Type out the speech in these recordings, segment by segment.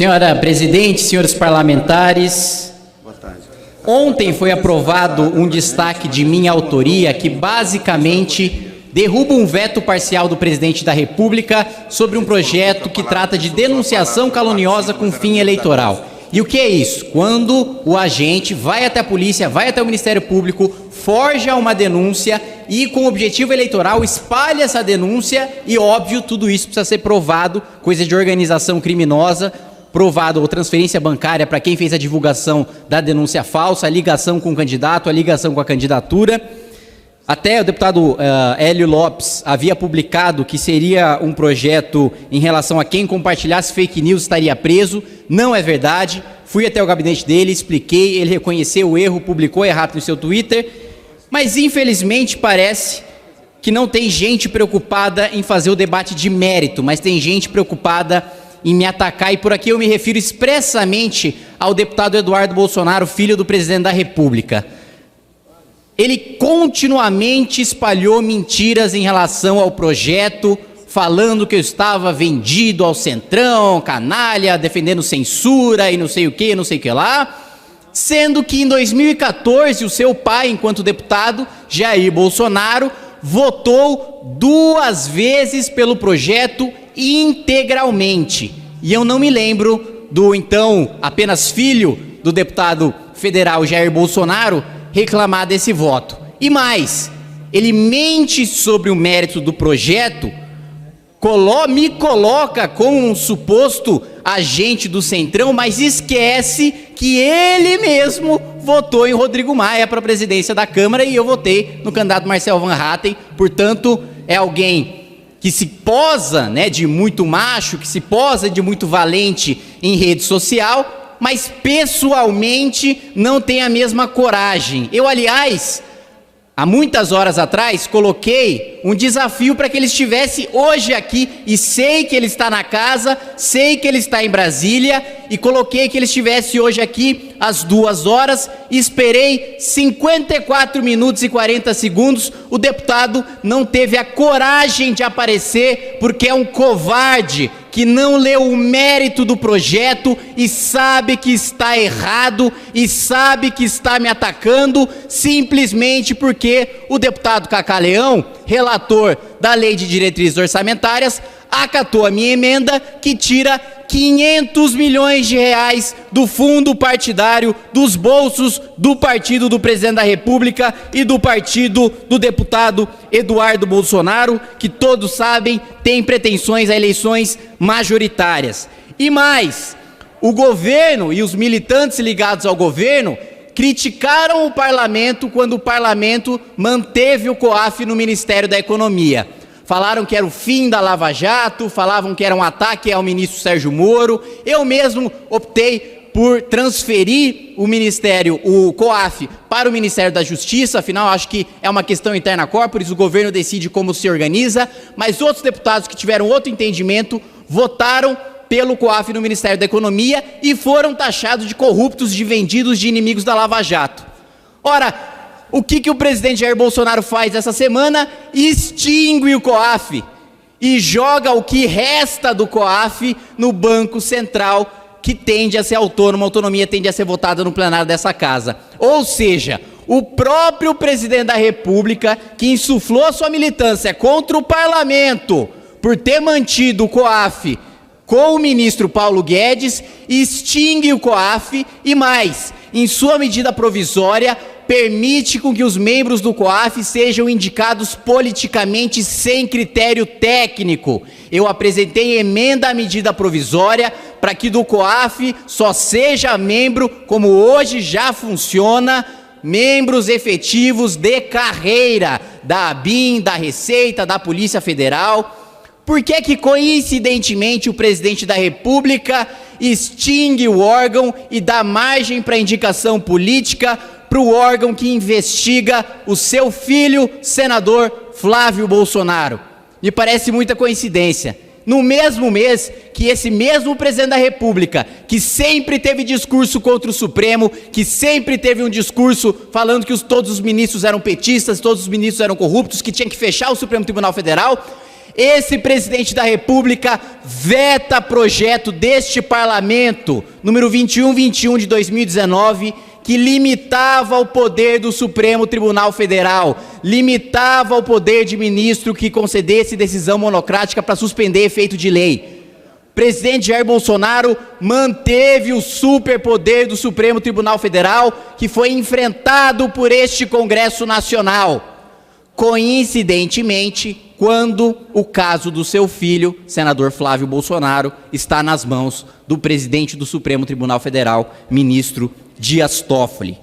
Senhora presidente, senhores parlamentares, Boa tarde. ontem foi aprovado um destaque de minha autoria que basicamente derruba um veto parcial do presidente da República sobre um projeto que trata de denunciação caluniosa com fim eleitoral. E o que é isso? Quando o agente vai até a polícia, vai até o Ministério Público, forja uma denúncia e, com objetivo eleitoral, espalha essa denúncia e, óbvio, tudo isso precisa ser provado, coisa de organização criminosa, provado ou transferência bancária para quem fez a divulgação da denúncia falsa, a ligação com o candidato, a ligação com a candidatura. Até o deputado Hélio Lopes havia publicado que seria um projeto em relação a quem compartilhasse fake news estaria preso. Não é verdade. Fui até o gabinete dele, expliquei, ele reconheceu o erro, publicou errado no seu Twitter. Mas, infelizmente, parece que não tem gente preocupada em fazer o debate de mérito, mas tem gente preocupada em me atacar, e por aqui eu me refiro expressamente ao deputado Eduardo Bolsonaro, filho do presidente da República. Ele continuamente espalhou mentiras em relação ao projeto, falando que eu estava vendido ao centrão, canalha, defendendo censura e não sei o que, não sei o que lá, sendo que em 2014 o seu pai, enquanto deputado, Jair Bolsonaro, votou 2 vezes pelo projeto integralmente. E eu não me lembro do então apenas filho do deputado federal Jair Bolsonaro reclamar desse voto. E mais, ele mente sobre o mérito do projeto, me coloca como um suposto agente do Centrão, mas esquece que ele mesmo votou em Rodrigo Maia para a presidência da Câmara e eu votei no candidato Marcel Van Hatten. Portanto, é alguém que se posa, né, de muito macho, que se posa de muito valente em rede social, mas pessoalmente não tem a mesma coragem. Eu, aliás, há muitas horas atrás, coloquei um desafio para que ele estivesse hoje aqui, e sei que ele está na casa, sei que ele está em Brasília, e coloquei que ele estivesse hoje aqui às 2 horas, e esperei 54 minutos e 40 segundos, o deputado não teve a coragem de aparecer, porque é um covarde, que não leu o mérito do projeto e sabe que está errado e sabe que está me atacando simplesmente porque o deputado Cacá Leão, relator da Lei de Diretrizes Orçamentárias, acatou a minha emenda que tira 500 milhões de reais do fundo partidário, dos bolsos do partido do presidente da República e do partido do deputado Eduardo Bolsonaro, que todos sabem tem pretensões a eleições majoritárias. E mais, o governo e os militantes ligados ao governo criticaram o parlamento quando o parlamento manteve o COAF no Ministério da Economia. Falaram que era o fim da Lava Jato, falavam que era um ataque ao ministro Sérgio Moro. Eu mesmo optei por transferir o COAF para o Ministério da Justiça, afinal acho que é uma questão interna corporis, o governo decide como se organiza, mas outros deputados que tiveram outro entendimento votaram pelo COAF no Ministério da Economia e foram taxados de corruptos, de vendidos, de inimigos da Lava Jato. Ora, o que o presidente Jair Bolsonaro faz essa semana? Extingue o COAF e joga o que resta do COAF no Banco Central, que tende a ser autônomo, a autonomia tende a ser votada no plenário dessa casa. Ou seja, o próprio presidente da República, que insuflou sua militância contra o parlamento por ter mantido o COAF com o ministro Paulo Guedes, extingue o COAF e mais, em sua medida provisória, permite com que os membros do COAF sejam indicados politicamente sem critério técnico. Eu apresentei emenda à medida provisória para que do COAF só seja membro, como hoje já funciona, membros efetivos de carreira da ABIN, da Receita, da Polícia Federal. Por que coincidentemente o presidente da República extingue o órgão e dá margem para indicação política para o órgão que investiga o seu filho, senador Flávio Bolsonaro? Me parece muita coincidência. No mesmo mês que esse mesmo presidente da República, que sempre teve discurso contra o Supremo, que sempre teve um discurso falando que todos os ministros eram petistas, todos os ministros eram corruptos, que tinha que fechar o Supremo Tribunal Federal, Esse presidente da República veta projeto deste parlamento, número 2121 de 2019, que limitava o poder do Supremo Tribunal Federal, limitava o poder de ministro que concedesse decisão monocrática para suspender efeito de lei. O presidente Jair Bolsonaro manteve o superpoder do Supremo Tribunal Federal, que foi enfrentado por este Congresso Nacional. Coincidentemente, quando o caso do seu filho, senador Flávio Bolsonaro, está nas mãos do presidente do Supremo Tribunal Federal, ministro Dias Toffoli.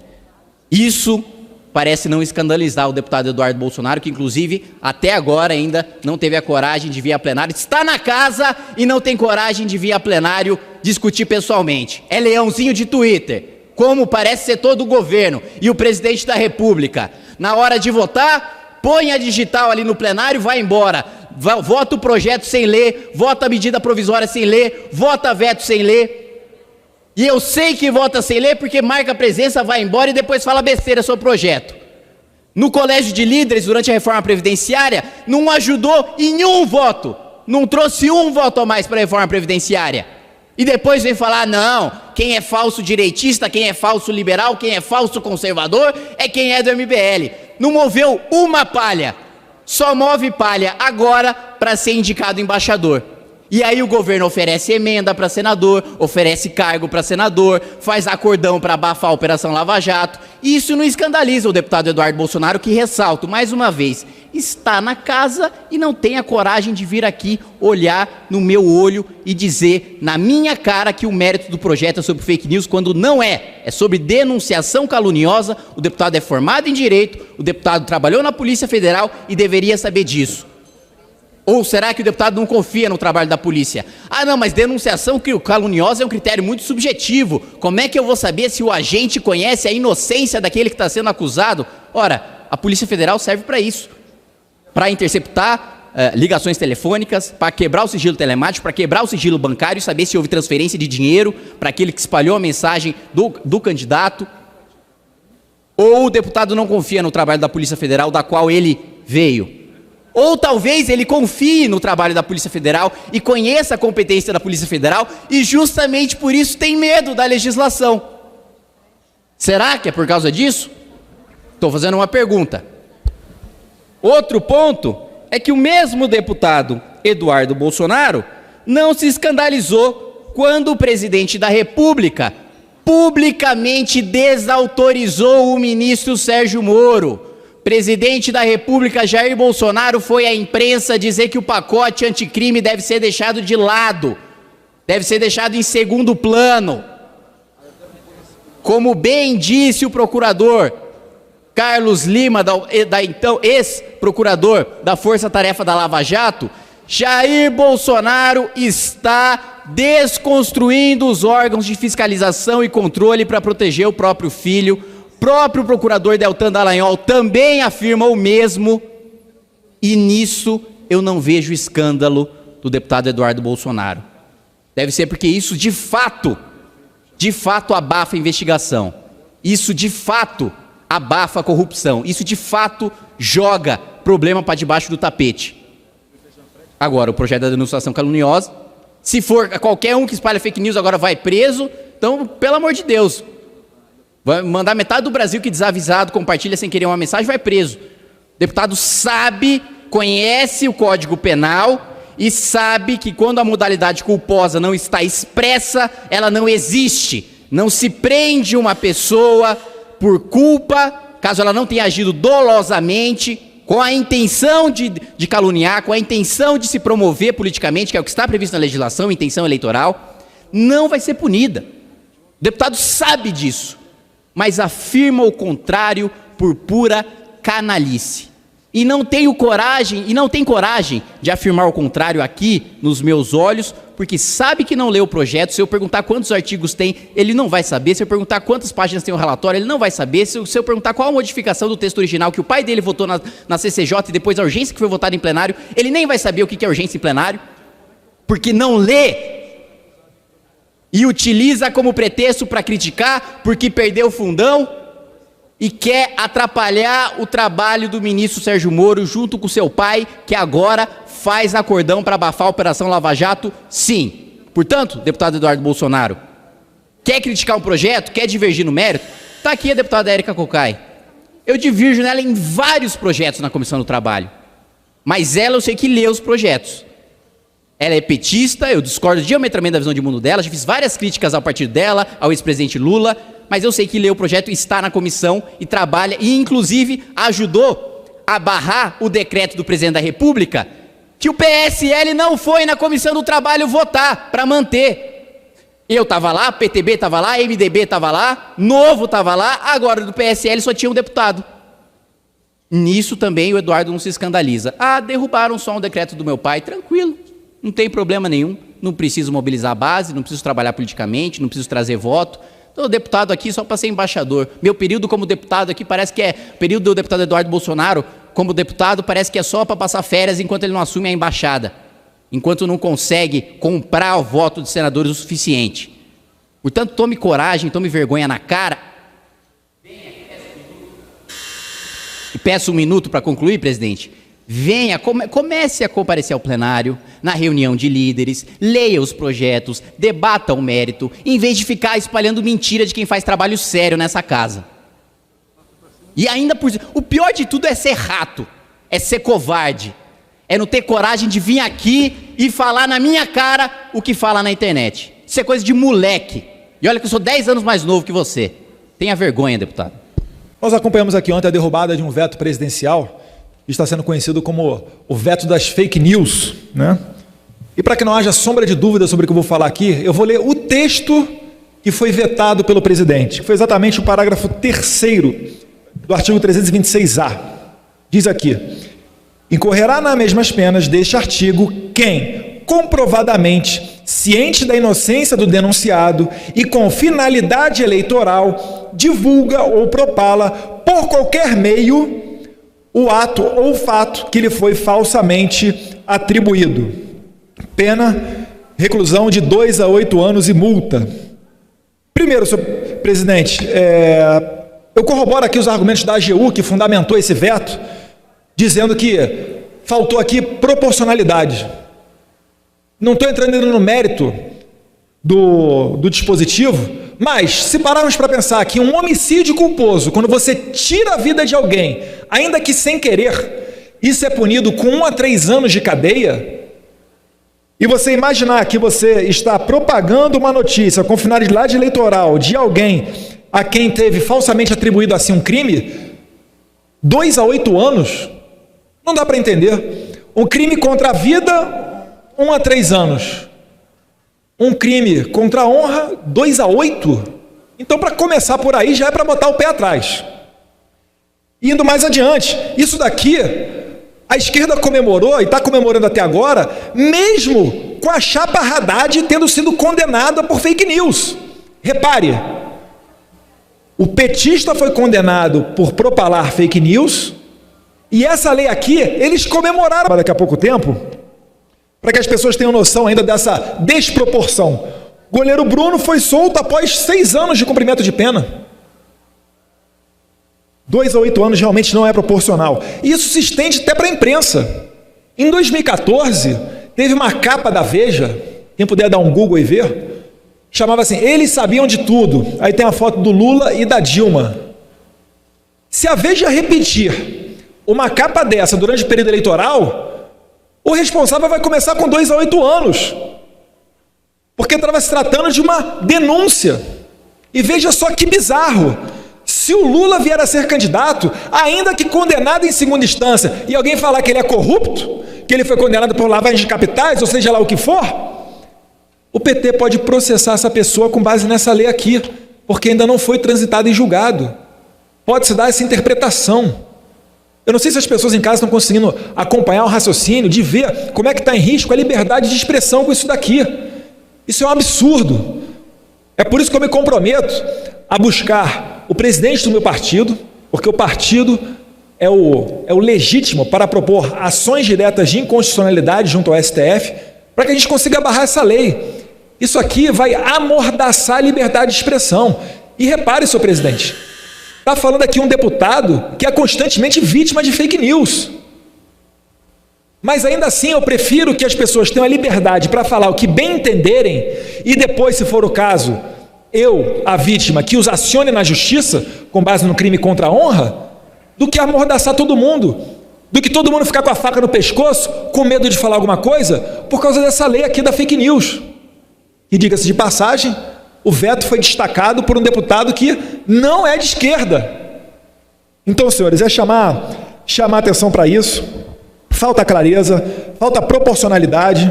Isso parece não escandalizar o deputado Eduardo Bolsonaro, que inclusive até agora ainda não teve a coragem de vir a plenário, está na casa e não tem coragem de vir a plenário discutir pessoalmente. É leãozinho de Twitter, como parece ser todo o governo e o presidente da República. Na hora de votar, põe a digital ali no plenário, vai embora. Vota o projeto sem ler, vota a medida provisória sem ler, vota veto sem ler. E eu sei que vota sem ler porque marca a presença, vai embora e depois fala besteira sobre o projeto. No colégio de líderes, durante a reforma previdenciária, não ajudou em um voto. Não trouxe um voto a mais para a reforma previdenciária. E depois vem falar, não, quem é falso direitista, quem é falso liberal, quem é falso conservador, é quem é do MBL. Não moveu uma palha. Só move palha agora para ser indicado embaixador. E aí o governo oferece emenda para senador, oferece cargo para senador, faz acordão para abafar a Operação Lava Jato. E isso não escandaliza o deputado Eduardo Bolsonaro, que, ressalto mais uma vez, está na casa e não tem a coragem de vir aqui olhar no meu olho e dizer na minha cara que o mérito do projeto é sobre fake news, quando não é. É sobre denunciação caluniosa. O deputado é formado em direito, o deputado trabalhou na Polícia Federal e deveria saber disso. Ou será que o deputado não confia no trabalho da polícia? Ah, não, mas denunciação caluniosa é um critério muito subjetivo. Como é que eu vou saber se o agente conhece a inocência daquele que está sendo acusado? Ora, a Polícia Federal serve para isso. Para interceptar ligações telefônicas, para quebrar o sigilo telemático, para quebrar o sigilo bancário e saber se houve transferência de dinheiro para aquele que espalhou a mensagem do candidato. Ou o deputado não confia no trabalho da Polícia Federal, da qual ele veio. Ou talvez ele confie no trabalho da Polícia Federal e conheça a competência da Polícia Federal e justamente por isso tem medo da legislação. Será que é por causa disso? Estou fazendo uma pergunta. Outro ponto é que o mesmo deputado Eduardo Bolsonaro não se escandalizou quando o presidente da República publicamente desautorizou o ministro Sérgio Moro. Presidente da República Jair Bolsonaro foi à imprensa dizer que o pacote anticrime deve ser deixado de lado, deve ser deixado em segundo plano. Como bem disse o procurador Carlos Lima, da então ex-procurador da Força Tarefa da Lava Jato, Jair Bolsonaro está desconstruindo os órgãos de fiscalização e controle para proteger o próprio filho. Próprio procurador Deltan Dallagnol também afirma o mesmo, e nisso eu não vejo escândalo do deputado Eduardo Bolsonaro. Deve ser porque isso de fato abafa a investigação, isso de fato abafa a corrupção, isso de fato joga problema para debaixo do tapete. Agora, o projeto da denunciação caluniosa, se for qualquer um que espalha fake news agora vai preso, então, pelo amor de Deus, vai mandar metade do Brasil que desavisado compartilha sem querer uma mensagem, vai preso. O deputado sabe, conhece o Código Penal e sabe que quando a modalidade culposa não está expressa, ela não existe. Não se prende uma pessoa por culpa, caso ela não tenha agido dolosamente, com a intenção de caluniar, com a intenção de se promover politicamente, que é o que está previsto na legislação, intenção eleitoral, não vai ser punida. O deputado sabe disso, mas afirma o contrário por pura canalice. E não tem coragem de afirmar o contrário aqui nos meus olhos, porque sabe que não leu o projeto. Se eu perguntar quantos artigos tem, ele não vai saber. Se eu perguntar quantas páginas tem o relatório, ele não vai saber. Se eu perguntar qual a modificação do texto original que o pai dele votou na CCJ e depois a urgência que foi votada em plenário, ele nem vai saber o que é urgência em plenário, porque não lê. E utiliza como pretexto para criticar porque perdeu o fundão. e quer atrapalhar o trabalho do ministro Sérgio Moro junto com seu pai, que agora faz acordão para abafar a Operação Lava Jato, sim. Portanto, deputado Eduardo Bolsonaro, quer criticar um projeto, quer divergir no mérito? Está aqui a deputada Érica Cocai. Eu divirjo nela em vários projetos na Comissão do Trabalho, mas ela eu sei que lê os projetos. Ela é petista, eu discordo diametralmente da visão de mundo dela, já fiz várias críticas ao partido dela, ao ex-presidente Lula, mas eu sei que lê o projeto, está na comissão e trabalha, e inclusive ajudou a barrar o decreto do presidente da República, que o PSL não foi na Comissão do Trabalho votar para manter. Eu estava lá, PTB estava lá, MDB estava lá, Novo estava lá, agora do PSL só tinha um deputado. Nisso também o Eduardo não se escandaliza. Ah, derrubaram só um decreto do meu pai, tranquilo, não tem problema nenhum, não preciso mobilizar a base, não preciso trabalhar politicamente, não preciso trazer voto. Estou deputado aqui só para ser embaixador. Meu período como deputado aqui parece que é... O período do deputado Eduardo Bolsonaro como deputado parece que é só para passar férias enquanto ele não assume a embaixada. Enquanto não consegue comprar o voto de senadores o suficiente. Portanto, tome coragem, tome vergonha na cara. E peço um minuto para concluir, presidente. Venha, comece a comparecer ao plenário, na reunião de líderes, leia os projetos, debata o mérito, em vez de ficar espalhando mentira de quem faz trabalho sério nessa casa. E ainda por... O pior de tudo é ser rato, é ser covarde, é não ter coragem de vir aqui e falar na minha cara o que fala na internet. Isso é coisa de moleque. E olha que eu sou 10 anos mais novo que você. Tenha vergonha, deputado. Nós acompanhamos aqui ontem a derrubada de um veto presidencial, está sendo conhecido como o veto das fake news, né? E para que não haja sombra de dúvida sobre o que eu vou falar aqui, eu vou ler o texto que foi vetado pelo presidente, que foi exatamente o parágrafo 3º do artigo 326-A. Diz aqui: incorrerá nas mesmas penas deste artigo quem, comprovadamente ciente da inocência do denunciado e com finalidade eleitoral, divulga ou propala por qualquer meio o ato ou fato que lhe foi falsamente atribuído. Pena, reclusão de 2 a 8 anos e multa. Primeiro, senhor presidente, eu corroboro aqui os argumentos da AGU que fundamentou esse veto, dizendo que faltou aqui proporcionalidade. Não estou entrando no mérito do dispositivo, mas se pararmos para pensar que um homicídio culposo, quando você tira a vida de alguém, ainda que sem querer, isso é punido com 1 a 3 anos de cadeia, e você imaginar que você está propagando uma notícia com finalidade eleitoral de alguém a quem teve falsamente atribuído assim um crime, 2 a 8 anos, não dá para entender. Um crime contra a vida, 1 a 3 anos. Um crime contra a honra, 2 a 8? Então, para começar por aí, já é para botar o pé atrás. Indo mais adiante, isso daqui, a esquerda comemorou, e está comemorando até agora, mesmo com a chapa Haddad tendo sido condenada por fake news. Repare, o petista foi condenado por propalar fake news, e essa lei aqui, eles comemoraram daqui a pouco tempo, para que as pessoas tenham noção ainda dessa desproporção. O goleiro Bruno foi solto após 6 anos de cumprimento de pena. 2 a 8 anos realmente não é proporcional. E isso se estende até para a imprensa. Em 2014, teve uma capa da Veja, quem puder dar um Google e ver, chamava assim, eles sabiam de tudo. Aí tem a foto do Lula e da Dilma. Se a Veja repetir uma capa dessa durante o período eleitoral, o responsável vai começar com 2 a 8 anos, porque estava se tratando de uma denúncia. E veja só que bizarro, se o Lula vier a ser candidato, ainda que condenado em segunda instância, e alguém falar que ele é corrupto, que ele foi condenado por lavagem de capitais, ou seja lá o que for, o PT pode processar essa pessoa com base nessa lei aqui, porque ainda não foi transitado em julgado. Pode-se dar essa interpretação. Eu não sei se as pessoas em casa estão conseguindo acompanhar o raciocínio, de ver como é que está em risco a liberdade de expressão com isso daqui. Isso é um absurdo. É por isso que eu me comprometo a buscar o presidente do meu partido, porque o partido é o legítimo para propor ações diretas de inconstitucionalidade junto ao STF, para que a gente consiga barrar essa lei. Isso aqui vai amordaçar a liberdade de expressão. E repare, senhor presidente, Está falando aqui um deputado que é constantemente vítima de fake news. Mas ainda assim eu prefiro que as pessoas tenham a liberdade para falar o que bem entenderem e depois, se for o caso, eu, a vítima, que os acione na justiça com base no crime contra a honra, do que amordaçar todo mundo, do que todo mundo ficar com a faca no pescoço, com medo de falar alguma coisa, por causa dessa lei aqui da fake news. E diga-se de passagem, o veto foi destacado por um deputado que não é de esquerda. Então, senhores, é chamar atenção para isso. Falta clareza, falta proporcionalidade.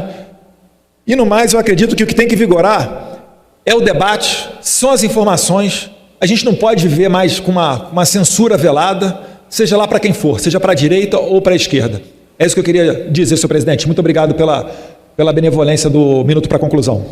E no mais, eu acredito que o que tem que vigorar é o debate, são as informações. A gente não pode viver mais com uma censura velada, seja lá para quem for, seja para a direita ou para a esquerda. É isso que eu queria dizer, senhor presidente. Muito obrigado pela benevolência do minuto para a conclusão.